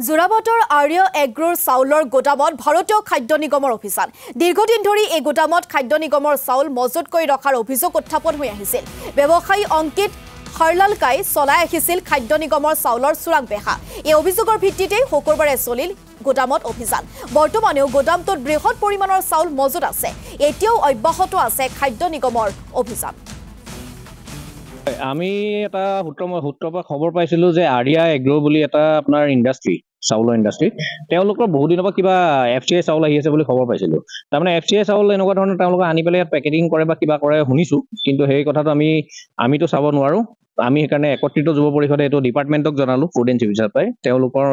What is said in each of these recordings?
যোৰাবাটৰ আৰ্য এগ্ৰোৰ চাউলৰ গোদামত ভাৰতীয় খাদ্য নিগমৰ অভিযান দীৰ্ঘদিন ধৰি এই গোদামত খাদ্য নিগমৰ চাউল মজুত কৰি ৰখাৰ অভিযোগ উত্থাপন হৈ আহিছিল ব্যৱসায়ী অংকিত হৰলালকাই চলাই আহিছিল খাদ্য নিগমৰ চাউলৰ চোৰাং বেহা এই অভিযোগৰ ভিত্তিতে শুকুৰবাৰে চলিল গোদামত অভিযান বৰ্তমানেও গোদামটোত বৃহৎ পৰিমাণৰ চাউল মজুত আছে এতিয়াও অব্যাহত আছে খাদ্য নিগমৰ অভিযান আমি এটা সূত্ৰৰ পৰা খবৰ পাইছিলো যে আৰিয়া এগ্ৰো বুলি এটা আপোনাৰ ইণ্ডাষ্ট্ৰি চাউলৰ ইণ্ডাষ্ট্ৰি তেওঁলোকৰ বহু দিনৰ পৰা কিবা এফচিআই চাউল আহি আছে বুলি খবৰ পাইছিলো তাৰমানে এফচিআই চাউল এনেকুৱা ধৰণৰ তেওঁলোকে আনি পেলাই ইয়াত পেকেজিং কৰে বা কিবা কৰে শুনিছো কিন্তু সেই কথাটো আমিতো চাব নোৱাৰো আমি সেইকাৰণে একত্ৰিত যুৱ পৰিষদে এইটো ডিপাৰ্টমেণ্টক জনালো ফুড এণ্ড চিভিল চাপ্লাই তেওঁলোকৰ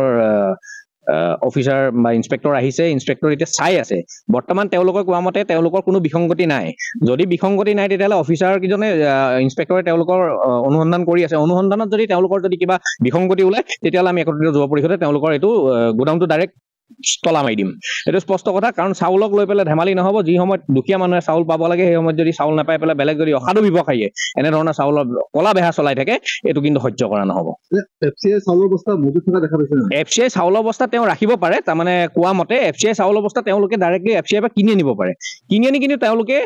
অফিচাৰ বা ইন্সপেক্টৰ আহিছে ইন্সপেক্টৰ এতিয়া চাই আছে বৰ্তমান তেওঁলোকৰ কোৱা মতে তেওঁলোকৰ কোনো বিসংগতি নাই যদি বিসংগতি নাই তেতিয়াহ'লে অফিচাৰ কিজনে ইন্সপেক্টৰে তেওঁলোকৰ অনুসন্ধান কৰি আছে অনুসন্ধানত যদি তেওঁলোকৰ যদি কিবা বিসংগতি ওলায় তেতিয়াহ'লে আমি একত্ৰিত যুৱ পৰিষদে তেওঁলোকৰ এইটো গোদামটো ডাইৰেক্ট তলা মাৰি দিম এইটো স্পষ্ট কথা কাৰণ চাউলক লৈ পেলাই ধেমালি নহ'ব যি সময়ত দুখীয়া মানুহে চাউল পাব লাগে সেই সময়ত যদি চাউল নাপাই পেলাই বেলেগ যদি অসাধু ব্যৱসায়ীয়ে এনেধৰণৰ চাউলৰ কলা বেহা চলাই থাকে এইটো কিন্তু সহ্য কৰা নহ'ব এফচিআই চাউলৰ বস্তা মজুত থকা দেখা পাইছে এফচিআই চাউলৰ বস্তা তেওঁ ৰাখিব পাৰে তাৰমানে কোৱা মতে এফচিআই চাউলৰ বস্তা তেওঁলোকে ডাইৰেক্টলি এফচিআই পৰা কিনি আনিব পাৰে কিনি আনি কিন্তু তেওঁলোকে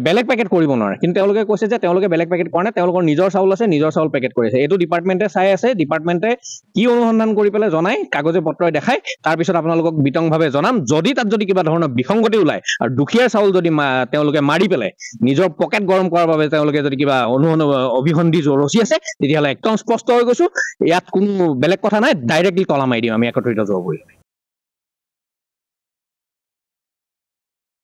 বেলেগ পেকেট কৰিব নোৱাৰে কিন্তু তেওঁলোকে কৈছে যে তেওঁলোকে বেলেগ পেকেট কৰা নাই তেওঁলোকৰ নিজৰ চাউল আছে নিজৰ চাউল পেকেট কৰিছে এইটো ডিপাৰ্টমেণ্টে চাই আছে ডিপাৰ্টমেণ্টে কি অনুসন্ধান কৰি পেলাই জনাই কাগজে পত্ৰই দেখাই তাৰপিছত আপোনালোকক বিতংভাৱে জনাম যদি তাত যদি কিবা ধৰণৰ বিসংগতি ওলায় আৰু দুখীয়াৰ চাউল যদি তেওঁলোকে মাৰি পেলাই নিজৰ পকেট গৰম কৰাৰ বাবে তেওঁলোকে যদি কিবা অভিসন্ধি ৰচি আছে তেতিয়াহ'লে একদম স্পষ্ট হৈ গৈছো ইয়াত কোনো বেলেগ কথা নাই ডাইৰেক্টলি তলা মাৰি দিম আমি একত্ৰিত যুৱ পৰিষদে